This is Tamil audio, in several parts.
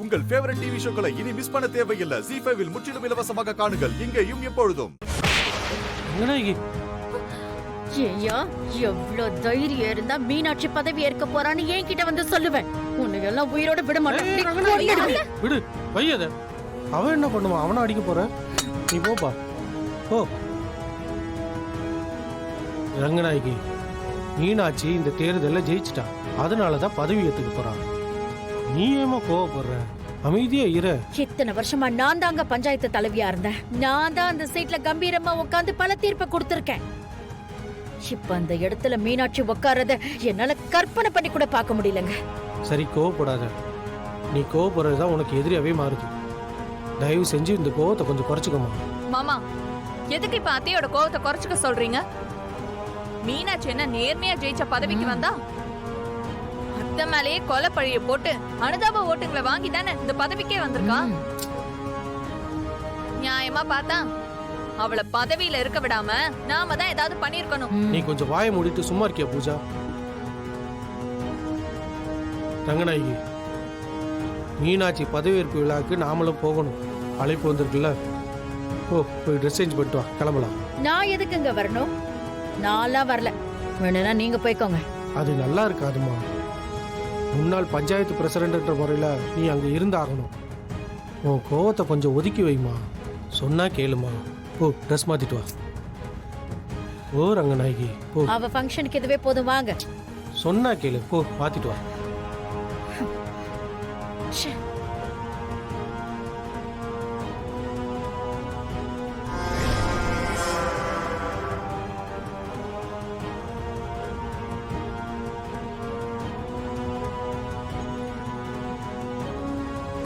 உங்கள் ஃபேவரட் டிவி ஷோக்களை இனி மிஸ் பண்ண தேவையில்லை. ZEE5 இல் முற்றிலும் இலவசமாக காணுங்கள். இங்கேயும் எப்பொழுதும். ஏய்யா, எவ்வளவு தைரியம் இருந்தா மீனாட்சி பதவி ஏற்க போறான்னு என்கிட்ட வந்து சொல்லுவேன். உன்னை எல்லாம் உயிரோட விட மாட்டேன். விடு பையத. அவன் என்ன பண்ணுவான்? அவனை அடிக்க போற? நீ போப்பா போ. ரங்கநாயகி, மீனாட்சி இந்த தேர்தலில் ஜெயிச்சிட்டா. அதனாலதான் பதவி ஏத்துக்க போறான். நீ ஏமா கோவப்படுற? அமைதியா இரு. இத்தனை வருஷமா நான் தாங்க பஞ்சாயத்து தலைவியா இருந்தேன். நான் தான் அந்த சீட்ல கம்பீரமா உட்கார்ந்து பல தீர்ப்பை கொடுத்திருக்கேன். இப்ப அந்த இடத்துல மீனாட்சி உட்காரத என்னால கற்பனை பண்ணி கூட பார்க்க முடியலங்க. சரி, கோவப்படாத. நீ கோவப்படுறதுதான் உனக்கு எதிரியாவே மாறுது. தயவு செஞ்சு இந்த கோவத்தை கொஞ்சம் குறைச்சிக்கமா. மாமா, எதுக்கு இப்ப அத்தையோட கோவத்தை குறைச்சுக்க சொல்றீங்க? மீனாட்சி என்ன நேர்மையா ஜெயிச்ச பதவிக்கு வந்தா? அத்தை மேலேயே கொலை பழிய போட்டு அனுதாப ஓட்டுங்களை வாங்கி தானே இந்த பதவிக்கே வந்திருக்கா. நியாயமா பார்த்தா அவளை பதவியில இருக்க விடாம நாம தான் ஏதாவது பண்ணிருக்கணும். நீ கொஞ்சம் வாயை மூடிட்டு சும்மா இருக்கியா பூஜா? ரங்கநாயகி, மீனாட்சி பதவியேற்பு விழாக்கு நாமளும் போகணும். அழைப்பு வந்திருக்குல்ல. போய் ட்ரெஸ் சேஞ்ச் பண்ணிட்டு வா, கிளம்பலாம். நான் எதுக்குங்க வரணும்? நான்லாம் வரல. வேணும்னா நீங்க போய்க்கோங்க. அது நல்லா இருக்காதுமா. முன்னாள் பஞ்சாயத்து பிரசிடென்ட்ன்ற முறையில் நீ அங்கே இருந்தாகணும். உன் கோவத்தை கொஞ்சம் ஒதுக்கி வைமா. சொன்னா கேளுமா. ட்ரெஸ் மாத்திட்டு வா. ஓ ரங்கநாயகி, போ. அவ ஃபங்க்ஷனுக்கு இதுவே போதும், வாங்க. சொன்னா கேளு, போ மாத்திட்டு வா.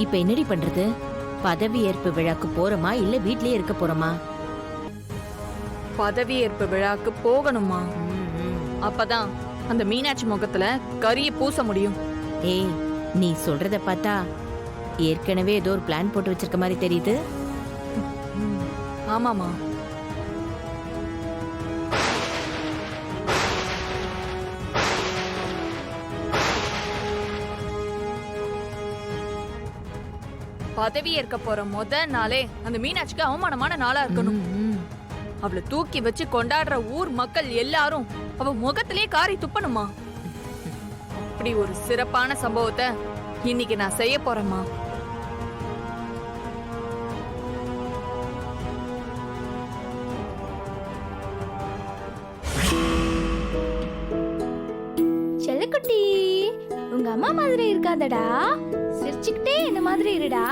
இப்ப என்னடி பண்றது? பதவி ஏற்பு விழாக்கு போறோமா இல்ல வீட்லயே இருக்க போறோமா? பதவி ஏற்பு விழாக்கு போகணுமா? அப்பதான் அந்த மீனாட்சி முகத்துல கரிய பூச முடியும். ஏய், நீ சொல்றத பார்த்தா ஏற்கனவே ஏதோ ஒரு பிளான் போட்டு வச்சிருக்க மாதிரி தெரியுது. ஆமாமா. பதவி ஏற்க போற நாளே அந்த மீனாட்சிக்கு அவமானமான நாளா இருக்கணும். அவளை தூக்கி வச்சு கொண்டாடுற ஊர் மக்கள் எல்லாரும் அவ முகத்திலே காரி துப்பணுமா? அப்படி ஒரு சிறப்பான சம்பவத்தை இன்னைக்கு நான் செய்ய போறேம்மா. செல்லக்குட்டி, உங்க அம்மா மாதிரி இருக்காதடா. சிரிச்சுக்கிட்டே என்ன மாதிரி இருடா.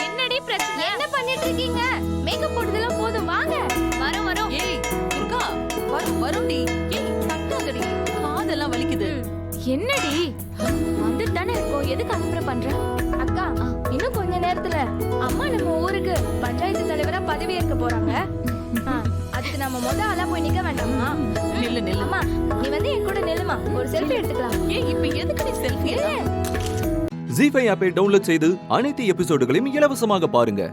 என்னடி பிரச்சனை? என்ன பண்ணிட்டு இருக்கீங்க? மேக்கப் போடுறதெல்லாம் போதும், வாங்க. வரோம் வரோம். ஏய் துர்கா, வரும்டி. ஏய் தக்காதடி, காதெல்லாம் வலிக்குது. என்னடி வந்துட்டானே இருக்கோம், எதுக்கு அனுப்புற பண்ற? அக்கா, இன்னும் கொஞ்ச நேரத்துல அம்மா நம்ம ஊருக்கு பஞ்சாயத்து தலைவரா பதவி ஏற்க போறாங்க. அதுக்கு நம்ம ஆளா போய் நிக்க வேண்டாமா? நில்லு. அம்மா, நீ வந்து என் கூட நில்லுமா, ஒரு செல்ஃபி எடுத்துக்கலாம். ஏய், இப்ப எதுக்கு நீ செல்ஃபி? ZEE5 ஆப்பை டவுன்லோட் செய்து அனைத்து எபிசோடுகளையும் இலவசமாக பாருங்க.